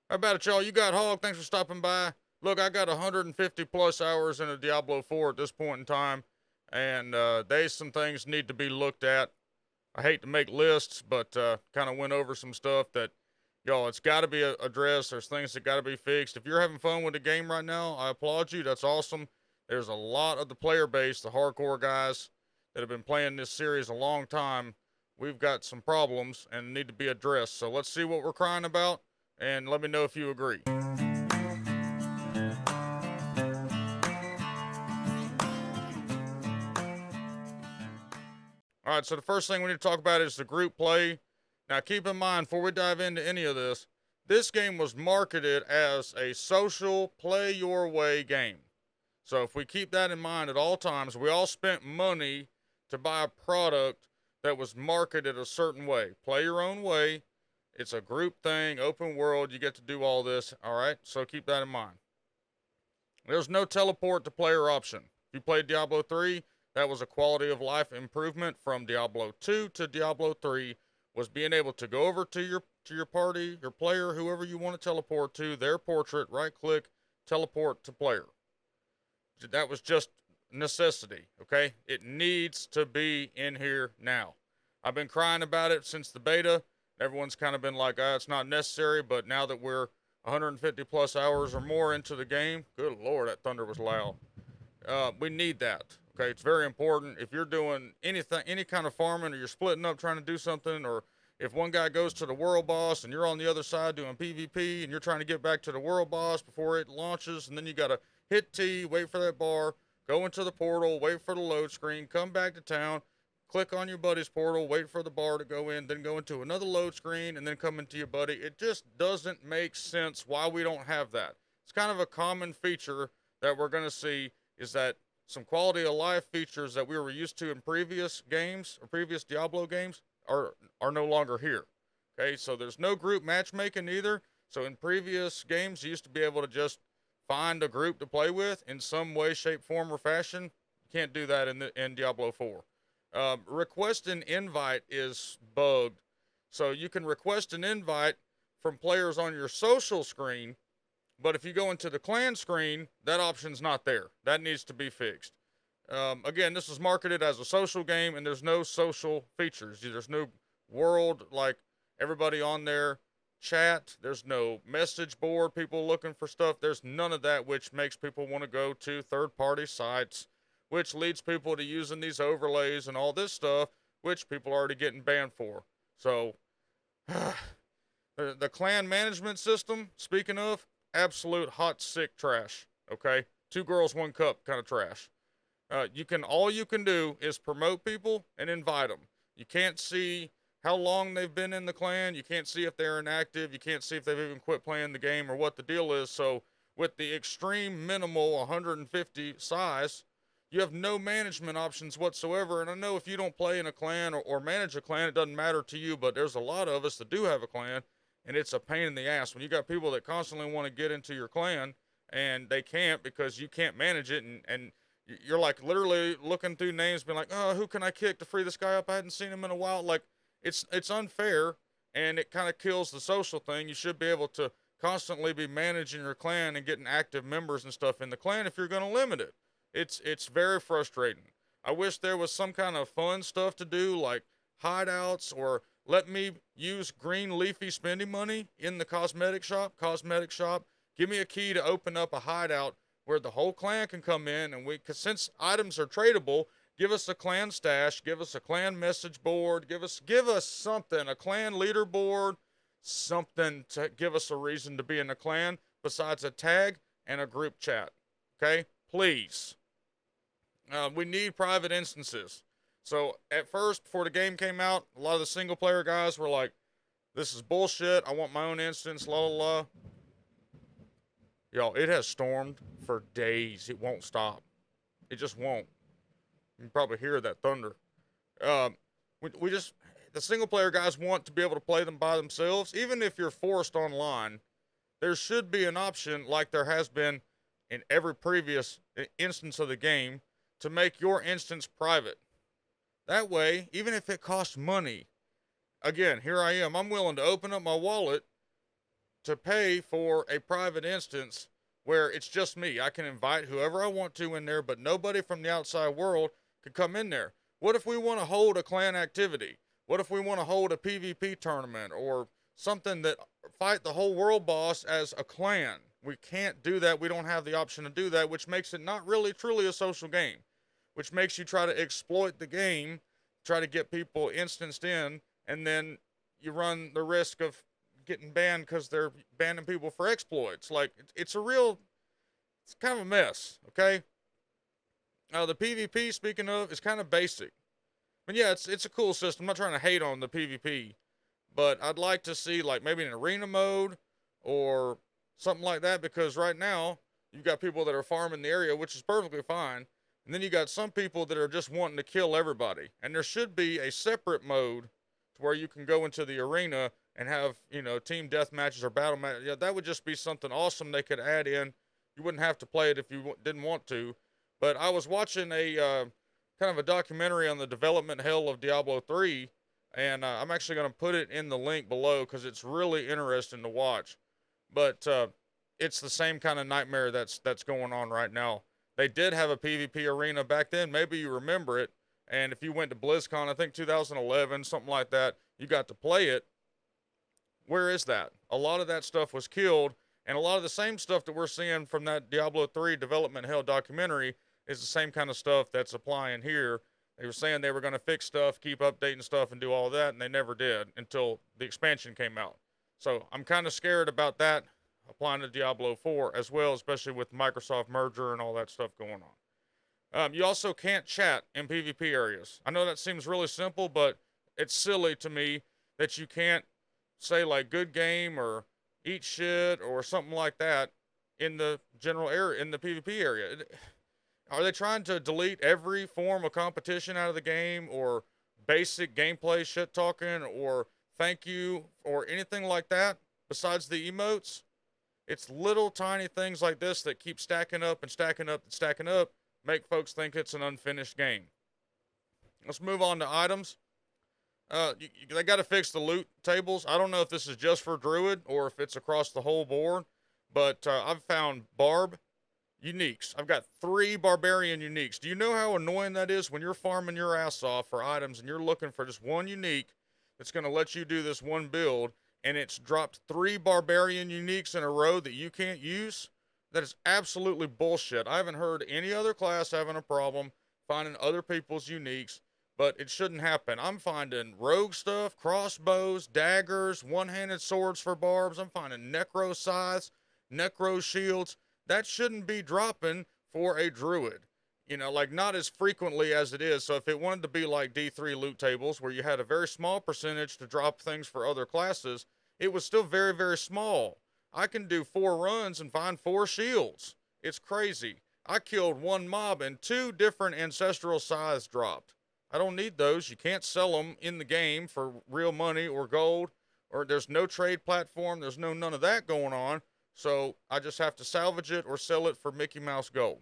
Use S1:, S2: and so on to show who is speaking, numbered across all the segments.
S1: How about it, y'all? You got Hawg. Thanks for stopping by. Look, I got 150 plus hours in a Diablo 4 at this point in time, and there's some things need to be looked at. I hate to make lists, but kind of went over some stuff that, y'all, it's got to be addressed. There's things that got to be fixed. If you're having fun with the game right now, I applaud you. That's awesome. There's a lot of the player base, the hardcore guys that have been playing this series a long time. We've got some problems and need to be addressed. So let's see what we're crying about, and let me know if you agree. All right, so the first thing we need to talk about is the group play. Now, keep in mind, before we dive into any of this game was marketed as a social, play your way game. So, if we keep that in mind at all times, we all spent money to buy a product that was marketed a certain way. Play your own way. It's a group thing, open world. You get to do all this. All right, so keep that in mind. There's no teleport to player option. If you played Diablo 3, that was a quality of life improvement from Diablo 2 to Diablo 3, was being able to go over to your party, your player, whoever you want to teleport to, their portrait, right click, teleport to player. That was just necessity, okay? It needs to be in here now. I've been crying about it since the beta. Everyone's kind of been like, it's not necessary, but now that we're 150 plus hours or more into the game, good lord, that thunder was loud. We need that. Okay, it's very important. If you're doing anything, any kind of farming, or you're splitting up trying to do something, or if one guy goes to the world boss and you're on the other side doing PvP and you're trying to get back to the world boss before it launches, and then you gotta hit T, wait for that bar, go into the portal, wait for the load screen, come back to town, click on your buddy's portal, wait for the bar to go in, then go into another load screen, and then come into your buddy. It just doesn't make sense why we don't have that. It's kind of a common feature that we're gonna see, is that some quality of life features that we were used to in previous games or previous Diablo games are no longer here. Okay, so there's no group matchmaking either. So in previous games, you used to be able to just find a group to play with in some way, shape, form, or fashion. You can't do that in Diablo 4. Request an invite is bugged, so you can request an invite from players on your social screen, but if you go into the clan screen, that option's not there. That needs to be fixed. Again, this is marketed as a social game, and there's no social features. There's no world like everybody on there chat. There's no message board, people looking for stuff. There's none of that, which makes people want to go to third-party sites, which leads people to using these overlays and all this stuff, which people are already getting banned for. So, the clan management system, speaking of, absolute hot, sick trash. Okay, 2 girls, 1 cup kind of trash. All you can do is promote people and invite them. You can't see how long they've been in the clan. You can't see if they're inactive. You can't see if they've even quit playing the game or what the deal is. So with the extreme minimal 150 size, you have no management options whatsoever. And I know if you don't play in a clan or manage a clan, it doesn't matter to you, but there's a lot of us that do have a clan, and it's a pain in the ass when you got people that constantly want to get into your clan and they can't because you can't manage it, and you're like literally looking through names being like, oh, who can I kick to free this guy up? I hadn't seen him in a while. Like, it's unfair, and it kind of kills the social thing. You should be able to constantly be managing your clan and getting active members and stuff in the clan if you're going to limit it. It's very frustrating. I wish there was some kind of fun stuff to do, like hideouts, or let me use green leafy spending money in the cosmetic shop. Give me a key to open up a hideout where the whole clan can come in, and cause since items are tradable, give us a clan stash, give us a clan message board, give us something, a clan leaderboard, something to give us a reason to be in the clan besides a tag and a group chat. Okay, please. We need private instances. So at first, before the game came out, a lot of the single player guys were like, this is bullshit. I want my own instance, la la la. Y'all, it has stormed for days. It won't stop. It just won't. You can probably hear that thunder. We just, the single player guys want to be able to play them by themselves. Even if you're forced online, there should be an option, like there has been in every previous instance of the game, to make your instance private. That way, even if it costs money, again, here I am. I'm willing to open up my wallet to pay for a private instance where it's just me. I can invite whoever I want to in there, but nobody from the outside world can come in there. What if we want to hold a clan activity? What if we want to hold a PvP tournament or something that fight the whole world boss as a clan? We can't do that. We don't have the option to do that, which makes it not really truly a social game, which makes you try to exploit the game, try to get people instanced in, and then you run the risk of getting banned because they're banning people for exploits. Like, it's kind of a mess, okay? The PvP, speaking of, is kind of basic. But yeah, it's a cool system. I'm not trying to hate on the PvP, but I'd like to see, like, maybe an arena mode or something like that, because right now you've got people that are farming the area, which is perfectly fine, and then you got some people that are just wanting to kill everybody. And there should be a separate mode to where you can go into the arena and have, you know, team death matches or battle matches. Yeah, that would just be something awesome they could add in. You wouldn't have to play it if you didn't want to. But I was watching a kind of a documentary on the development hell of Diablo 3, and I'm actually going to put it in the link below because it's really interesting to watch. But it's the same kind of nightmare that's going on right now. They did have a PvP arena back then. Maybe you remember it. And if you went to BlizzCon, I think 2011, something like that, you got to play it. Where is that? A lot of that stuff was killed, and a lot of the same stuff that we're seeing from that Diablo 3 development hell documentary is the same kind of stuff that's applying here. They were saying they were going to fix stuff, keep updating stuff, and do all that, and they never did until the expansion came out. So I'm kind of scared about that applying to Diablo 4 as well, especially with Microsoft merger and all that stuff going on. You also can't chat in PvP areas. I know that seems really simple, but it's silly to me that you can't say like good game or eat shit or something like that in the general area, in the PvP area. Are they trying to delete every form of competition out of the game, or basic gameplay shit talking, or thank you, or anything like that besides the emotes? It's little tiny things like this that keep stacking up and stacking up and stacking up, make folks think it's an unfinished game. Let's move on to items. They got to fix the loot tables. I don't know if this is just for Druid or if it's across the whole board, but I've found Barb uniques. I've got 3 Barbarian uniques. Do you know how annoying that is when you're farming your ass off for items and you're looking for just one unique that's going to let you do this one build, and it's dropped 3 Barbarian uniques in a row that you can't use? That is absolutely bullshit. I haven't heard any other class having a problem finding other people's uniques, but it shouldn't happen. I'm finding rogue stuff, crossbows, daggers, one-handed swords for barbs. I'm finding necro scythes, necro shields. That shouldn't be dropping for a druid. You know, like, not as frequently as it is. So if it wanted to be like D3 loot tables where you had a very small percentage to drop things for other classes, it was still very, very small. I can do 4 runs and find 4 shields. It's crazy. I killed 1 mob and 2 different ancestral scythes dropped. I don't need those. You can't sell them in the game for real money or gold, or there's no trade platform. There's none of that going on. So I just have to salvage it or sell it for Mickey Mouse gold.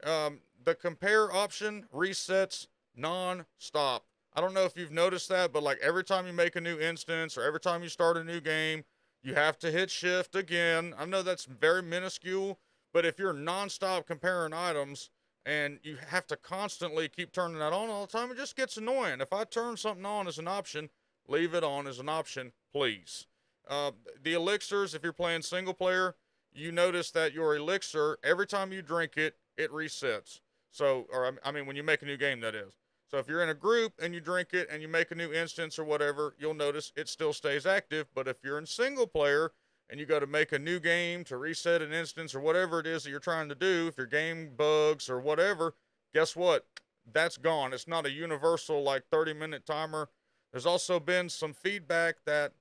S1: The compare option resets non-stop. I don't know if you've noticed that, but like every time you make a new instance or every time you start a new game, you have to hit shift again. I know that's very minuscule, but if you're non-stop comparing items and you have to constantly keep turning that on all the time, it just gets annoying. If I turn something on as an option, leave it on as an option, please. The elixirs, if you're playing single player, you notice that your elixir, every time you drink it, it resets. So, or I mean, when you make a new game, that is. So if you're in a group and you drink it and you make a new instance or whatever, you'll notice it still stays active. But if you're in single player and you go to make a new game to reset an instance or whatever it is that you're trying to do, if your game bugs or whatever, guess what? That's gone. It's not a universal like 30-minute timer. There's also been some feedback that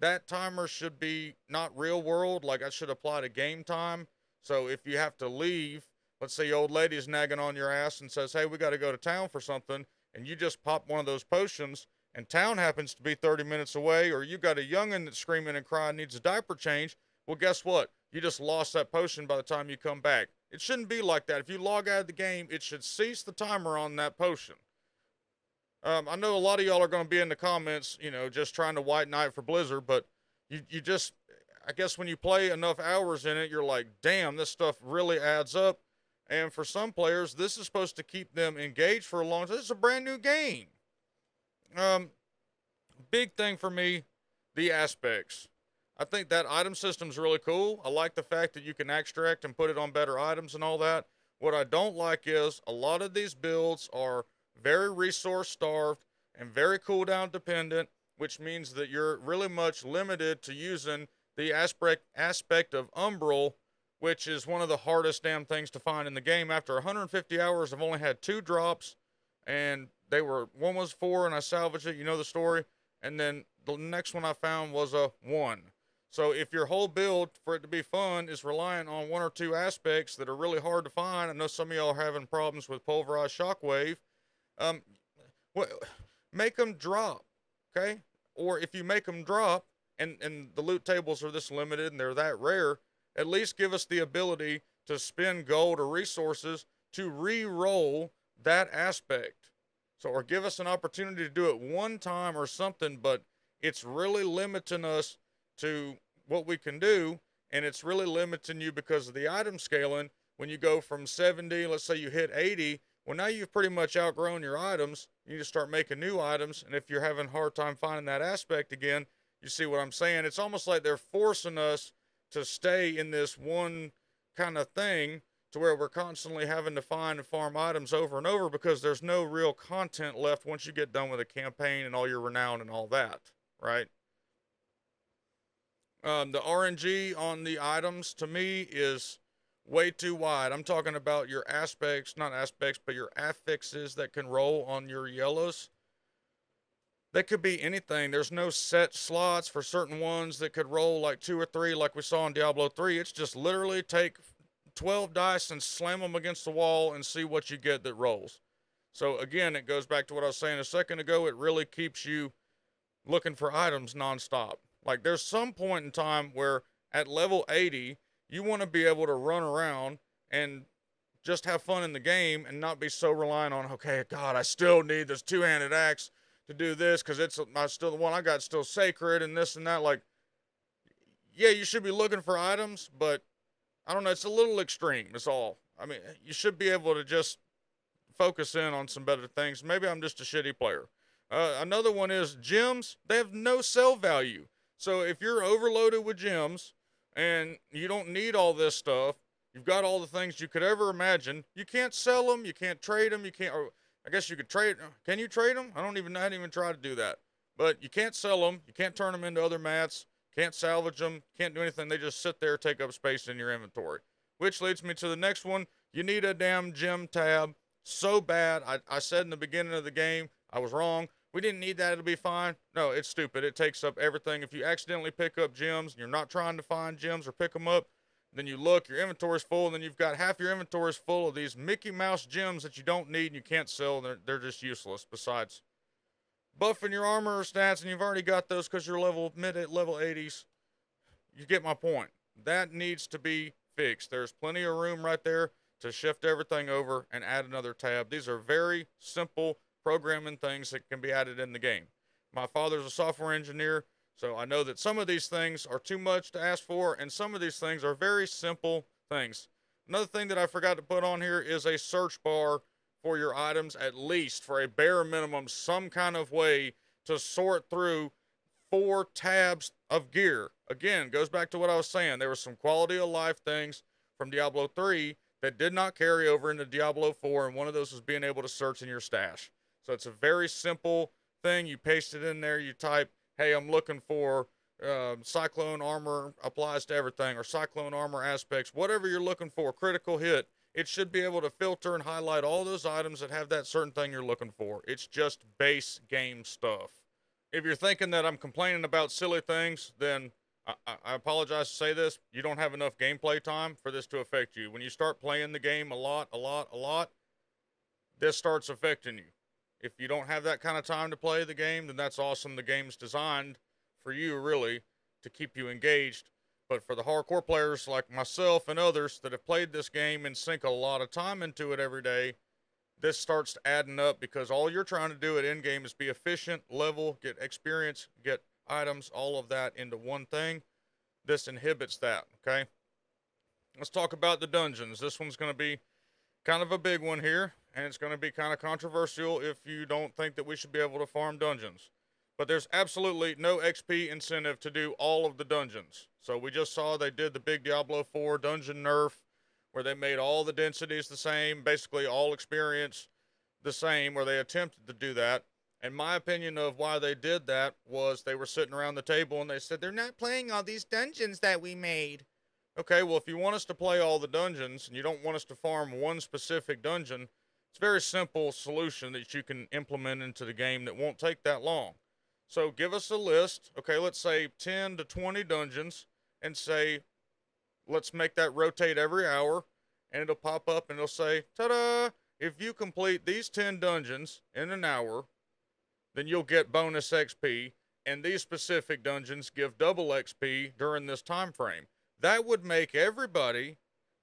S1: that timer should be not real world, like I should apply to game time. So if you have to leave, let's say your old lady's nagging on your ass and says, hey, we got to go to town for something, and you just pop one of those potions, and town happens to be 30 minutes away, or you got a youngin' that's screaming and crying, needs a diaper change, well, guess what? You just lost that potion by the time you come back. It shouldn't be like that. If you log out of the game, it should cease the timer on that potion. I know a lot of y'all are going to be in the comments, you know, just trying to white knight for Blizzard, but you just, I guess when you play enough hours in it, you're like, damn, this stuff really adds up. And for some players, this is supposed to keep them engaged for a long time. This is a brand new game. Um, Big thing for me, the aspects. I think that item system's really cool. I like the fact that you can extract and put it on better items and all that. What I don't like is a lot of these builds are very resource starved and very cooldown dependent, which means that you're really much limited to using the aspect of Umbral, which is one of the hardest damn things to find in the game. After 150 hours, I've only had 2 drops, and one was 4, and I salvaged it. You know the story. And then the next one I found was a 1. So if your whole build for it to be fun is reliant on 1 or 2 aspects that are really hard to find, I know some of y'all are having problems with pulverized shockwave. Um, make them drop, okay? Or if you make them drop, and the loot tables are this limited and they're that rare, at least give us the ability to spend gold or resources to re-roll that aspect. So, or give us an opportunity to do it one time or something, but it's really limiting us to what we can do, and it's really limiting you because of the item scaling. When you go from 70, let's say you hit 80, well, now you've pretty much outgrown your items. You need to start making new items, and if you're having a hard time finding that aspect again, you see what I'm saying? It's almost like they're forcing us to stay in this one kind of thing to where we're constantly having to find and farm items over and over because there's no real content left once you get done with a campaign and all your renown and all that, right? The RNG on the items to me is way too wide. I'm talking about your aspects, not aspects, but your affixes that can roll on your yellows. That could be anything. There's no set slots for certain ones that could roll like 2 or 3 like we saw in Diablo 3. It's just literally take 12 dice and slam them against the wall and see what you get that rolls. So again, it goes back to what I was saying a second ago. It really keeps you looking for items nonstop. Like there's some point in time where at level 80, you want to be able to run around and just have fun in the game and not be so reliant on, okay, God, I still need this 2-handed axe to do this because it's still the one I got still sacred and this and that. Like, yeah, you should be looking for items, but I don't know, it's a little extreme, is all. I mean, you should be able to just focus in on some better things. Maybe I'm just a shitty player. Another one is gems. They have no sell value. So if you're overloaded with gems and you don't need all this stuff, you've got all the things you could ever imagine, you can't sell them, you can't trade them, you can't, or I guess you could trade. Can you trade them? I hadn't even tried to do that. But you can't sell them. You can't turn them into other mats. Can't salvage them. Can't do anything. They just sit there, take up space in your inventory. Which leads me to the next one. You need a damn gem tab so bad. I said in the beginning of the game, I was wrong. We didn't need that. It'll be fine. No, it's stupid. It takes up everything. If you accidentally pick up gems and you're not trying to find gems or pick them up, then you look, your inventory's full, and then you've got half your inventory's full of these Mickey Mouse gems that you don't need and you can't sell. They're just useless. Besides buffing your armor stats, and you've already got those because you're level 80s. You get my point. That needs to be fixed. There's plenty of room right there to shift everything over and add another tab. These are very simple programming things that can be added in the game. My father's a software engineer, so I know that some of these things are too much to ask for, and some of these things are very simple things. Another thing that I forgot to put on here is a search bar for your items, at least for a bare minimum, some kind of way to sort through 4 tabs of gear. Again, goes back to what I was saying. There were some quality of life things from Diablo 3 that did not carry over into Diablo 4, and one of those was being able to search in your stash. So it's a very simple thing. You paste it in there, you type, hey, I'm looking for cyclone armor applies to everything, or cyclone armor aspects, whatever you're looking for, critical hit. It should be able to filter and highlight all those items that have that certain thing you're looking for. It's just base game stuff. If you're thinking that I'm complaining about silly things, then I apologize to say this. You don't have enough gameplay time for this to affect you. When you start playing the game a lot, this starts affecting you. If you don't have that kind of time to play the game, then that's awesome. The game's designed for you, really, to keep you engaged. But for the hardcore players like myself and others that have played this game and sink a lot of time into it every day, this starts adding up because all you're trying to do at endgame is be efficient, level, get experience, get items, all of that into one thing. this inhibits that, okay? Let's talk about the dungeons. This one's going to be kind of a big one here, and it's going to be kind of controversial if you don't think that we should be able to farm dungeons. But there's absolutely no XP incentive to do all of the dungeons. So we just saw they did the big Diablo 4 dungeon nerf, where they made all the densities the same, basically all experience the same, where they attempted to do that. And my opinion of why they did that was they were sitting around the table and they said, they're not playing all these dungeons that we made. Okay, well, if you want us to play all the dungeons and you don't want us to farm one specific dungeon, it's a very simple solution that you can implement into the game that won't take that long. So give us a list, okay, let's say 10 to 20 dungeons, and say, let's make that rotate every hour, and it'll pop up and it'll say, ta-da, if you complete these 10 dungeons in an hour, then you'll get bonus XP, and these specific dungeons give double XP during this time frame. That would make everybody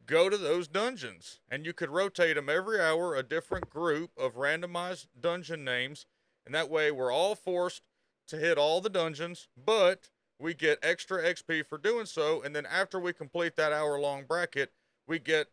S1: go to those dungeons, and you could rotate them every hour, a different group of randomized dungeon names, and that way we're all forced to hit all the dungeons, but we get extra XP for doing so, and then after we complete that hour-long bracket, we get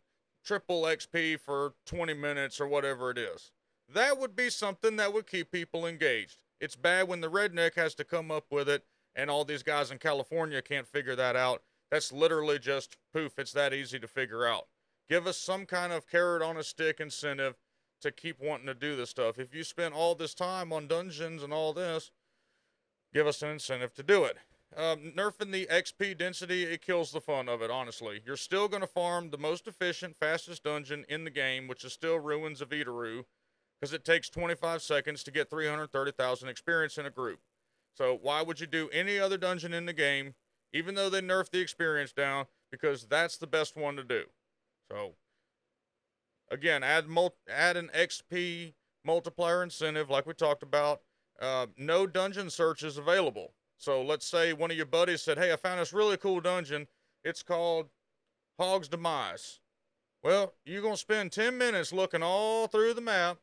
S1: triple XP for 20 minutes or whatever it is. That would be something that would keep people engaged. It's bad when the redneck has to come up with it, and all these guys in California can't figure that out. That's literally just poof, it's that easy to figure out. Give us some kind of carrot on a stick incentive to keep wanting to do this stuff. If you spend all this time on dungeons and all this, give us an incentive to do it. Nerfing the XP density, it kills the fun of it, honestly. You're still going to farm the most efficient, fastest dungeon in the game, which is still Ruins of Eateru, because it takes 25 seconds to get 330,000 experience in a group. So why would you do any other dungeon in the game, even though they nerfed the experience down, because that's the best one to do. So, again, add an XP multiplier incentive like we talked about. No dungeon search is available. So let's say one of your buddies said, hey, I found this really cool dungeon. It's called Hawg's Demise. Well, you're going to spend 10 minutes looking all through the map.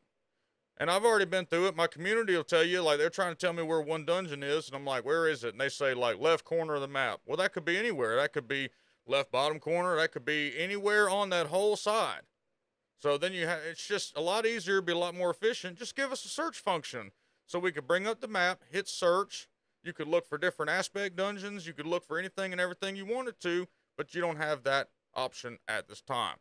S1: And I've already been through it. My community will tell you, like, they're trying to tell me where one dungeon is. And I'm like, where is it? And they say, like, left corner of the map. Well, that could be anywhere. That could be left bottom corner. That could be anywhere on that whole side. So then it's just a lot easier, be a lot more efficient. Just give us a search function. So we could bring up the map, hit search. You could look for different aspect dungeons. You could look for anything and everything you wanted to, but you don't have that option at this time.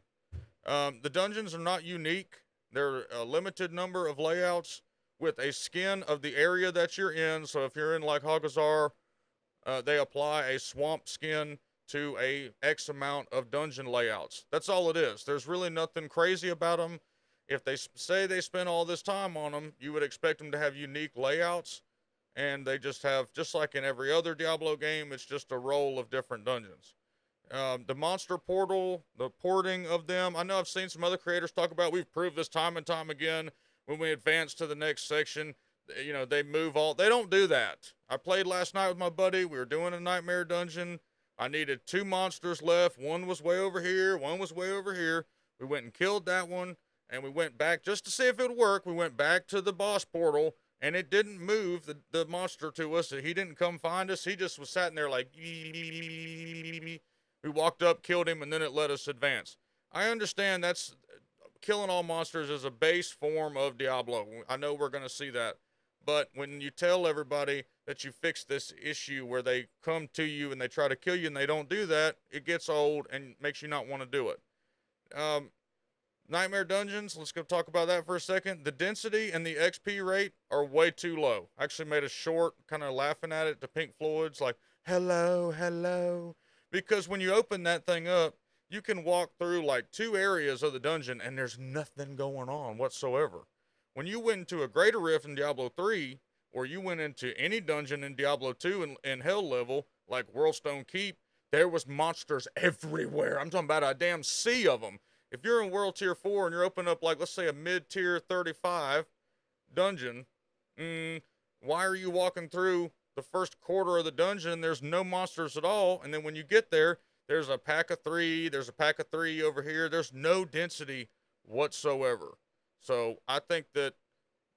S1: The dungeons are not unique. There are a limited number of layouts with a skin of the area that you're in. So if you're in like Hogazar, they apply a swamp skin to a X amount of dungeon layouts. That's all it is. There's really nothing crazy about them. If they say they spend all this time on them, you would expect them to have unique layouts. And they just have, just like in every other Diablo game, it's just a roll of different dungeons. The monster portal, the porting of them, I know I've seen some other creators talk about, we've proved this time and time again, when we advance to the next section, you know, they move all, they don't do that. I played last night with my buddy, we were doing a nightmare dungeon, I needed 2 monsters left, one was way over here, one was way over here, we went and killed that one, and we went back, just to see if it would work, we went back to the boss portal, and it didn't move the monster to us, he didn't come find us, he just was sitting there like, we walked up, killed him, and then it let us advance. I understand that's killing all monsters is a base form of Diablo. I know we're going to see that. But when you tell everybody that you fix this issue where they come to you and they try to kill you and they don't do that, it gets old and makes you not want to do it. Nightmare Dungeons, let's go talk about that for a second. The density and the XP rate are way too low. I actually made a short kind of laughing at it to Pink Floyd's like, hello, hello. Because when you open that thing up, you can walk through like 2 areas of the dungeon and there's nothing going on whatsoever. When you went into a greater rift in Diablo 3, or you went into any dungeon in Diablo 2 in Hell level, like Worldstone Keep, there was monsters everywhere. I'm talking about a damn sea of them. If you're in World Tier 4 and you're opening up, like, let's say a mid-tier 35 dungeon, why are you walking through the first quarter of the dungeon, there's no monsters at all, and then when you get there, there's a pack of 3, there's a pack of 3 over here, there's no density whatsoever. So I think that,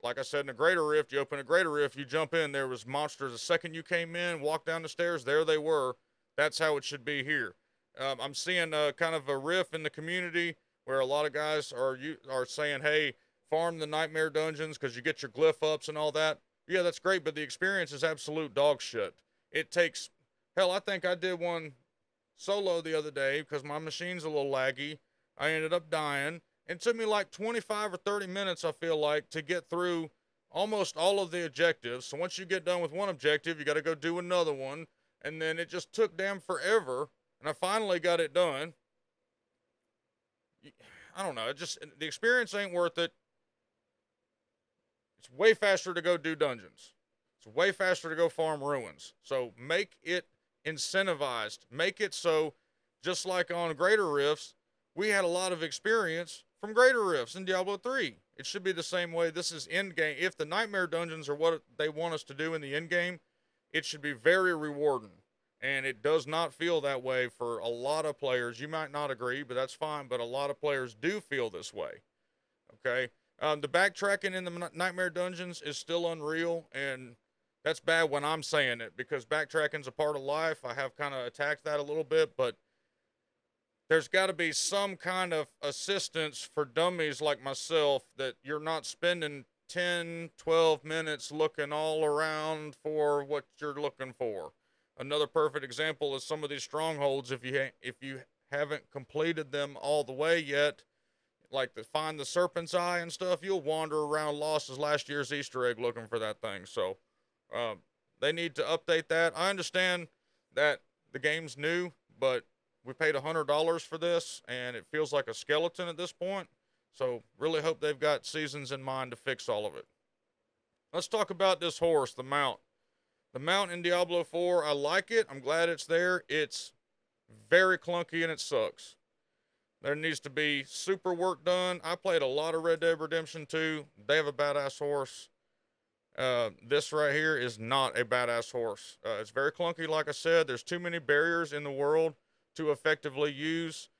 S1: like I said, in a greater rift, you open a greater rift, you jump in, there was monsters the second you came in, walked down the stairs, there they were. That's how it should be here. I'm seeing kind of a riff in the community where a lot of guys are saying, "Hey, farm the nightmare dungeons because you get your glyph ups and all that." Yeah, that's great, but the experience is absolute dog shit. It takes hell. I think I did one solo the other day because my machine's a little laggy. I ended up dying. It took me like 25 or 30 minutes, I feel like, to get through almost all of the objectives. So once you get done with one objective, you got to go do another one. And then it just took damn forever. And I finally got it done. I don't know. The experience ain't worth it. It's way faster to go do dungeons. It's way faster to go farm ruins. So make it incentivized. Make it so, just like on Greater Rifts, we had a lot of experience from Greater Rifts in Diablo 3. It should be the same way. This is end game. If the nightmare dungeons are what they want us to do in the end game, it should be very rewarding. And it does not feel that way for a lot of players. You might not agree, but that's fine. But a lot of players do feel this way. Okay? The backtracking in the nightmare dungeons is still unreal, and that's bad when I'm saying it, because backtracking's a part of life. I have kind of attacked that a little bit, but there's got to be some kind of assistance for dummies like myself that you're not spending 10, 12 minutes looking all around for what you're looking for. Another perfect example is some of these strongholds. If you haven't completed them all the way yet, like find the serpent's eye and stuff, you'll wander around lost as last year's Easter egg looking for that thing. So they need to update that. I understand that the game's new, but we paid $100 for this, and it feels like a skeleton at this point. So really hope they've got seasons in mind to fix all of it. Let's talk about this horse, the mount. The mount in Diablo 4, I like it. I'm glad it's there. It's very clunky and it sucks. There needs to be super work done. I played a lot of Red Dead Redemption 2. They have a badass horse. This right here is not a badass horse. It's very clunky, like I said. There's too many barriers in the world to effectively use.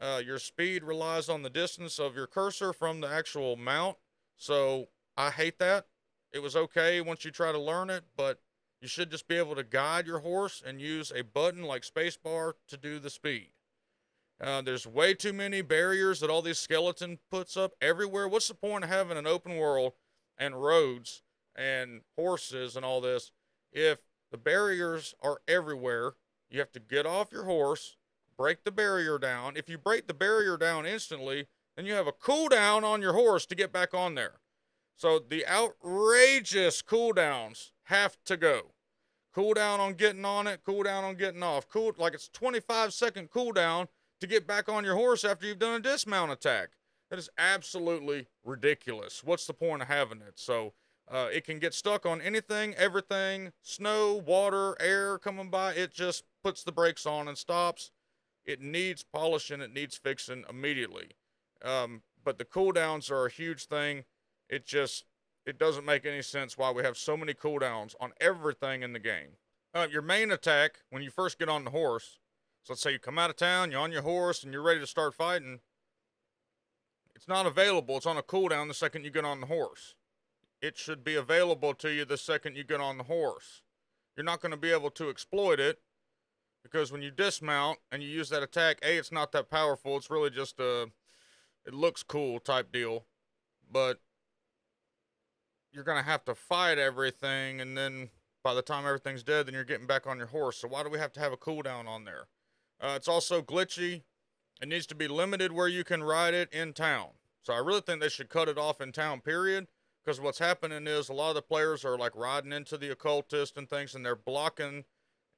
S1: Your speed relies on the distance of your cursor from the actual mount. So I hate that. It was okay once you try to learn it, but you should just be able to guide your horse and use a button like spacebar to do the speed. There's way too many barriers that all these skeletons puts up everywhere. What's the point of having an open world and roads and horses and all this if the barriers are everywhere? You have to get off your horse, break the barrier down. If you break the barrier down instantly, then you have a cooldown on your horse to get back on there. So the outrageous cooldowns have to go. Cooldown on getting on it, cooldown on getting off. Like it's 25-second cooldown to get back on your horse after you've done a dismount attack. That is absolutely ridiculous. What's the point of having it? So it can get stuck on anything, everything, snow, water, air coming by. It just puts the brakes on and stops. It needs polishing. It needs fixing immediately. But the cooldowns are a huge thing. It doesn't make any sense why we have so many cooldowns on everything in the game. Your main attack, when you first get on the horse, so let's say you come out of town, you're on your horse, and you're ready to start fighting. It's not available. It's on a cooldown the second you get on the horse. It should be available to you the second you get on the horse. You're not going to be able to exploit it because when you dismount and you use that attack, A, it's not that powerful. It's really just it looks cool type deal. But you're going to have to fight everything, and then by the time everything's dead, then you're getting back on your horse. So why do we have to have a cooldown on there? It's also glitchy. It needs to be limited where you can ride it in town. So I really think they should cut it off in town, period. Because what's happening is a lot of the players are like riding into the occultist and things, and they're blocking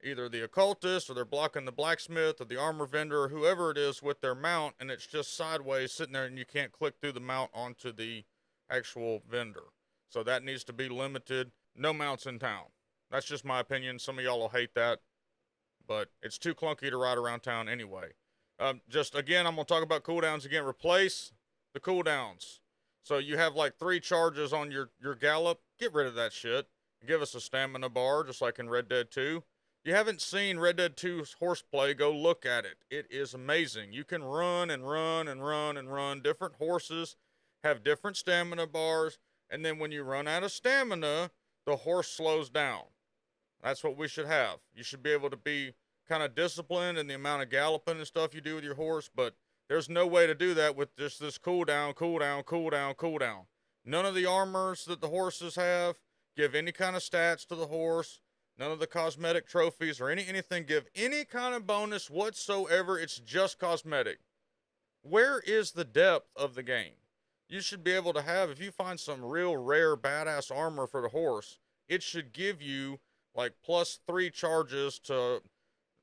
S1: either the occultist or they're blocking the blacksmith or the armor vendor or whoever it is with their mount, and it's just sideways sitting there and you can't click through the mount onto the actual vendor. So that needs to be limited. No mounts in town. That's just my opinion. Some of y'all will hate that, but it's too clunky to ride around town anyway. Just again, I'm going to talk about cooldowns again. Replace the cooldowns. So you have like 3 charges on your gallop. Get rid of that shit. Give us a stamina bar, just like in Red Dead 2. If you haven't seen Red Dead 2's horseplay, go look at it. It is amazing. You can run and run and run and run. Different horses have different stamina bars. And then when you run out of stamina, the horse slows down. That's what we should have. You should be able to be kind of disciplined in the amount of galloping and stuff you do with your horse, but there's no way to do that with just this cooldown, cooldown, cooldown, cooldown. None of the armors that the horses have give any kind of stats to the horse. None of the cosmetic trophies or anything give any kind of bonus whatsoever. It's just cosmetic. Where is the depth of the game? You should be able to have, if you find some real rare badass armor for the horse, it should give you like +3 charges to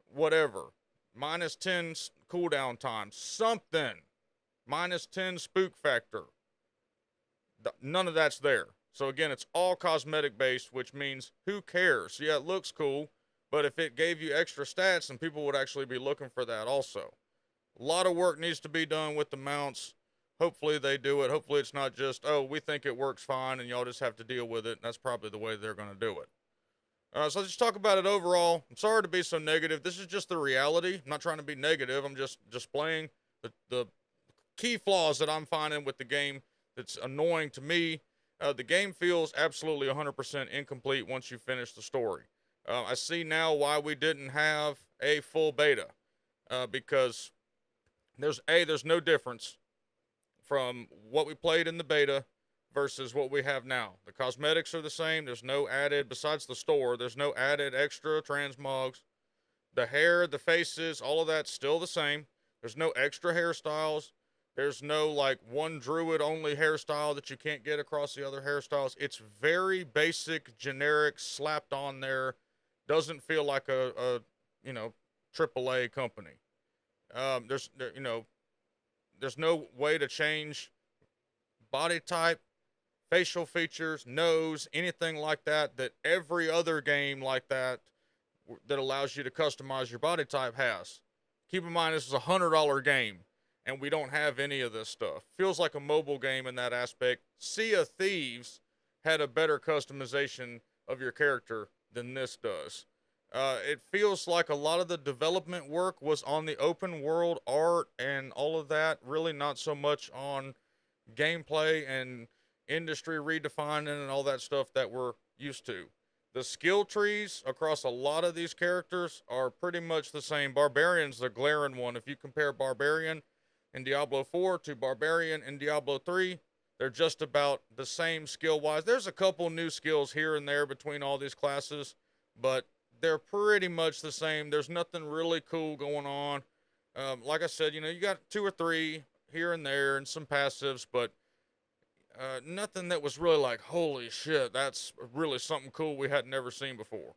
S1: whatever, -10 cooldown time, something, -10 spook factor. None of that's there. So again, it's all cosmetic based, which means who cares? Yeah, it looks cool, but if it gave you extra stats, then people would actually be looking for that also. A lot of work needs to be done with the mounts. Hopefully they do it. Hopefully it's not just, oh, we think it works fine and y'all just have to deal with it. And that's probably the way they're going to do it. So let's talk about it overall. I'm sorry to be so negative. This is just the reality. I'm not trying to be negative. I'm just displaying the key flaws that I'm finding with the game that's annoying to me. The game feels absolutely 100% incomplete once you finish the story. I see now why we didn't have a full beta. Because there's no difference from what we played in the beta versus what we have now. The cosmetics are the same. There's no added, besides the store, there's no added extra transmogs. The hair, the faces, all of that's still the same. There's no extra hairstyles. There's no like one druid only hairstyle that you can't get across the other hairstyles. It's very basic, generic, slapped on there. Doesn't feel like a AAA company. There's no way to change body type, facial features, nose, anything like that every other game like that allows you to customize your body type has. Keep in mind, this is a $100 game, and we don't have any of this stuff. Feels like a mobile game in that aspect. Sea of Thieves had a better customization of your character than this does. It feels like a lot of the development work was on the open world art and all of that, really not so much on gameplay and industry redefining and all that stuff that we're used to. The skill trees across a lot of these characters are pretty much the same. Barbarian's the glaring one. If you compare Barbarian in Diablo 4 to Barbarian in Diablo 3, they're just about the same skill-wise. There's a couple new skills here and there between all these classes, but they're pretty much the same. There's nothing really cool going on. Like I said, you got 2 or 3 here and there and some passives, but nothing that was really like, holy shit, that's really something cool we had never seen before.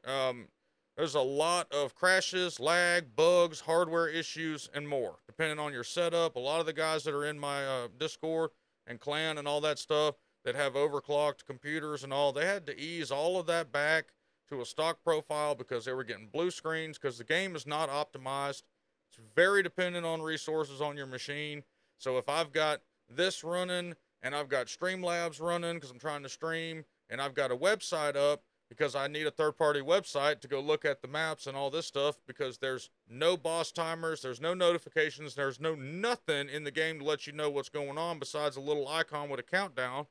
S1: There's a lot of crashes, lag, bugs, hardware issues, and more, depending on your setup. A lot of the guys that are in my Discord and clan and all that stuff that have overclocked computers and all, they had to ease all of that back to a stock profile because they were getting blue screens because the game is not optimized. It's very dependent on resources on your machine. So if I've got this running and I've got Streamlabs running because I'm trying to stream and I've got a website up because I need a third-party website to go look at the maps and all this stuff because there's no boss timers, there's no notifications, there's no nothing in the game to let you know what's going on besides a little icon with a countdown.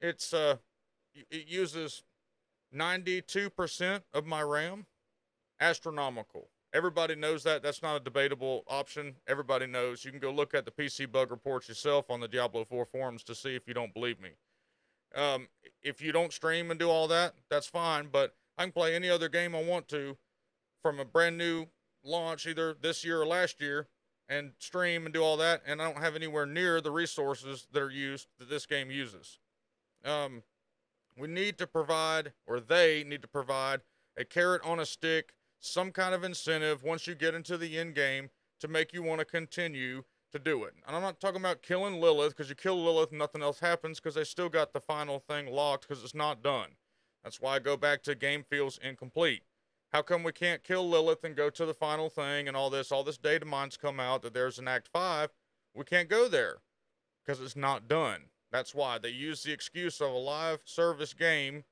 S1: It uses 92% of my RAM. Astronomical. Everybody knows that. That's not a debatable option. Everybody knows. You can go look at the PC bug reports yourself on the Diablo 4 forums to see if you don't believe me. If you don't stream and do all that, that's fine, but I can play any other game I want to from a brand new launch, either this year or last year, and stream and do all that, and I don't have anywhere near the resources that are used that this game uses. We need to provide, or they need to provide, a carrot on a stick, some kind of incentive once you get into the end game to make you want to continue to do it. And I'm not talking about killing Lilith, because you kill Lilith and nothing else happens, because they still got the final thing locked because it's not done. That's why I go back to game feels incomplete. How come we can't kill Lilith and go to the final thing and all this data mines come out that there's an Act 5? We can't go there because it's not done. That's why they use the excuse of a live service game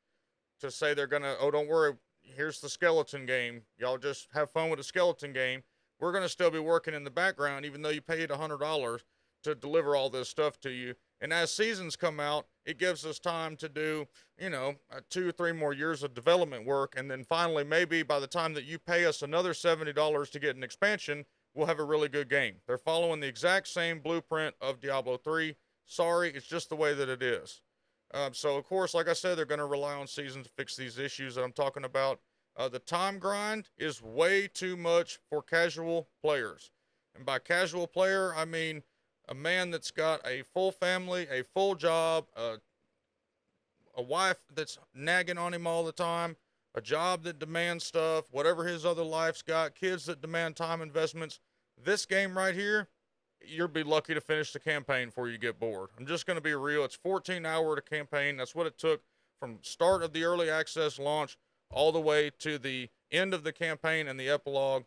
S1: to say they're gonna, oh, don't worry, here's the skeleton game. Y'all just have fun with the skeleton game. We're gonna still be working in the background, even though you paid $100 to deliver all this stuff to you. And as seasons come out, it gives us time to do, 2 or 3 more years of development work. And then finally, maybe by the time that you pay us another $70 to get an expansion, we'll have a really good game. They're following the exact same blueprint of Diablo 3. Sorry, it's just the way that it is. So, of course, like I said, they're going to rely on seasons to fix these issues that I'm talking about. The time grind is way too much for casual players. And by casual player, I mean a man that's got a full family, a full job, a wife that's nagging on him all the time, a job that demands stuff, whatever his other life's got, kids that demand time investments. This game right here, you'll be lucky to finish the campaign before you get bored. I'm just going to be real. It's 14-hour to campaign. That's what it took from start of the early access launch all the way to the end of the campaign and the epilogue.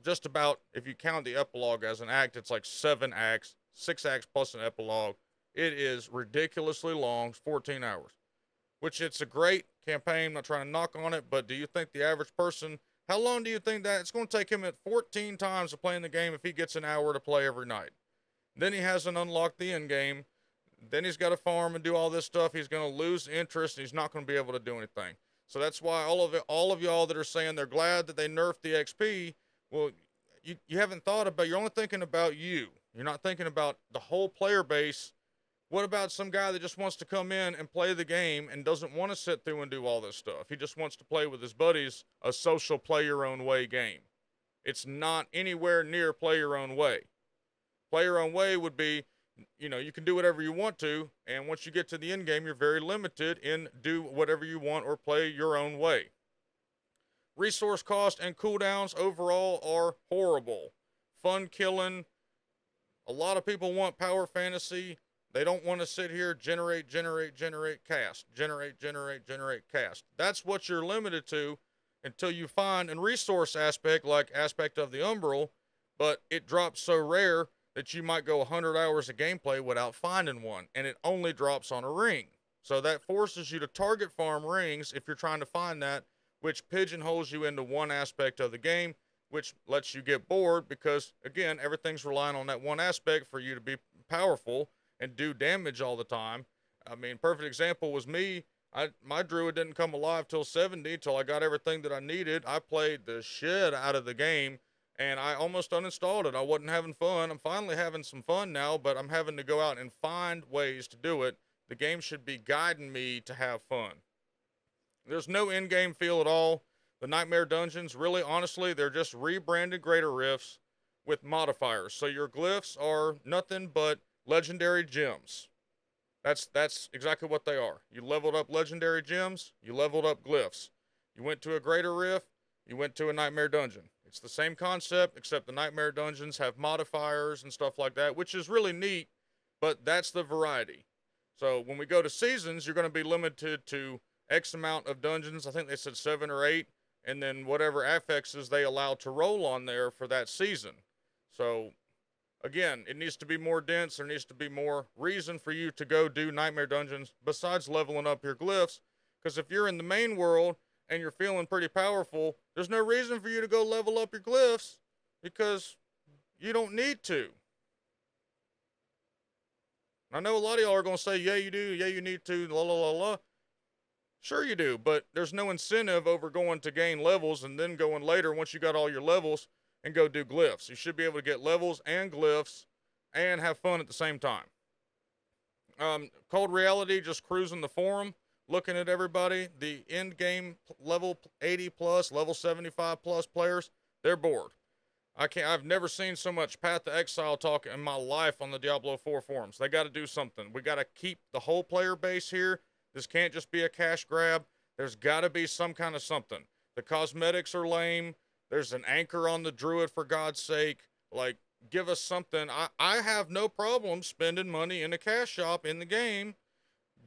S1: Just about, if you count the epilogue as an act, it's like 7 acts, 6 acts plus an epilogue. It is ridiculously long, 14 hours, which it's a great campaign. I'm not trying to knock on it, but do you think the average person, how long do you think that it's going to take him at 14 times to play in the game if he gets an hour to play every night? Then he hasn't unlocked the end game. Then he's got to farm and do all this stuff. He's going to lose interest, and he's not going to be able to do anything. So that's why all of y'all that are saying they're glad that they nerfed the XP, well, you haven't thought about, you're only thinking about you. You're not thinking about the whole player base. What about some guy that just wants to come in and play the game and doesn't want to sit through and do all this stuff? He just wants to play with his buddies, a social play your own way game. It's not anywhere near play your own way. Play your own way would be, you can do whatever you want to, and once you get to the end game, you're very limited in do whatever you want or play your own way. Resource cost and cooldowns overall are horrible. Fun killing. A lot of people want power fantasy. They don't want to sit here, generate, cast. Generate, cast. That's what you're limited to until you find a resource aspect, like aspect of the Umbral, but it drops so rare that you might go 100 hours of gameplay without finding one, and it only drops on a ring. So that forces you to target farm rings if you're trying to find that, which pigeonholes you into one aspect of the game, which lets you get bored because, again, everything's relying on that one aspect for you to be powerful and do damage all the time. I mean, perfect example was me. My druid didn't come alive till 70, till I got everything that I needed. I played the shit out of the game, and I almost uninstalled it. I wasn't having fun. I'm finally having some fun now, but I'm having to go out and find ways to do it. The game should be guiding me to have fun. There's no in-game feel at all. The Nightmare Dungeons, really, honestly, they're just rebranded Greater Rifts with modifiers. So your glyphs are nothing but legendary gems. That's exactly what they are. You leveled up legendary gems, you leveled up glyphs. You went to a Greater Rift, you went to a Nightmare Dungeon. It's the same concept, except the Nightmare Dungeons have modifiers and stuff like that, which is really neat, but that's the variety. So when we go to seasons, you're going to be limited to X amount of dungeons. I think they said 7 or 8, and then whatever affixes they allow to roll on there for that season. So again, it needs to be more dense. There needs to be more reason for you to go do Nightmare Dungeons besides leveling up your glyphs. Because if you're in the main world and you're feeling pretty powerful, there's no reason for you to go level up your glyphs because you don't need to. I know a lot of y'all are going to say, yeah, you do. Yeah, you need to. La, la, la, la. Sure you do, but there's no incentive over going to gain levels and then going later once you got all your levels and go do glyphs. You should be able to get levels and glyphs and have fun at the same time. Cold Reality, just cruising the forum, looking at everybody. The end game level 80 plus, level 75 plus players, they're bored. I've never seen so much Path to Exile talk in my life on the Diablo 4 forums. They got to do something. We got to keep the whole player base here. This can't just be a cash grab. There's got to be some kind of something. The cosmetics are lame. There's an anchor on the druid, for God's sake. Like, give us something. I have no problem spending money in a cash shop in the game.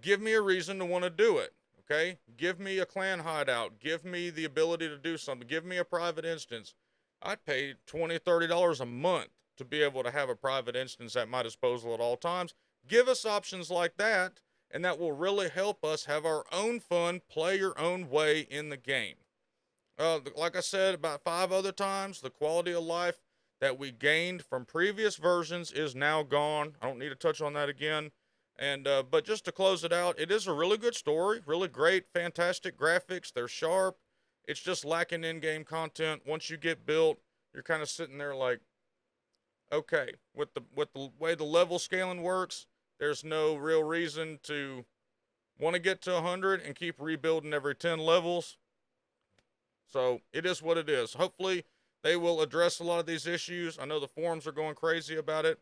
S1: Give me a reason to want to do it, okay? Give me a clan hideout. Give me the ability to do something. Give me a private instance. I'd pay $20, $30 a month to be able to have a private instance at my disposal at all times. Give us options like that, and that will really help us have our own fun, play your own way in the game. Like I said about 5 other times, the quality of life that we gained from previous versions is now gone. I don't need to touch on that again. And but just to close it out, it is a really good story, really great, fantastic graphics. They're sharp. It's just lacking in-game content. Once you get built, you're kind of sitting there like, okay, with the way the level scaling works, there's no real reason to want to get to 100 and keep rebuilding every 10 levels. So it is what it is. Hopefully they will address a lot of these issues. I know the forums are going crazy about it.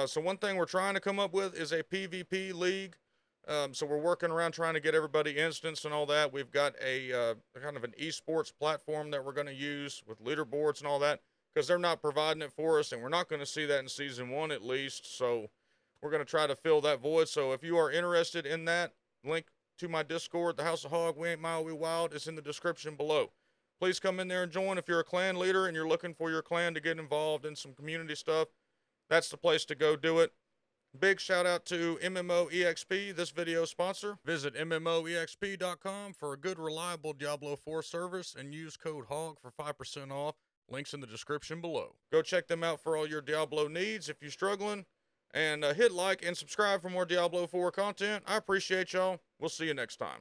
S1: So one thing we're trying to come up with is a PvP league. So we're working around trying to get everybody instanced and all that. We've got a kind of an esports platform that we're going to use with leaderboards and all that, because they're not providing it for us, and we're not going to see that in season 1 at least. So we're going to try to fill that void. So if you are interested in that, link to my Discord, the House of Hawg, We Ain't Mild, We Wild, is in the description below. Please come in there and join. If you're a clan leader and you're looking for your clan to get involved in some community stuff, that's the place to go do it. Big shout out to MMOEXP, this video sponsor. Visit MMOEXP.com for a good, reliable Diablo 4 service and use code HOG for 5% off. Links in the description below. Go check them out for all your Diablo needs if you're struggling. And hit like and subscribe for more Diablo 4 content. I appreciate y'all. We'll see you next time.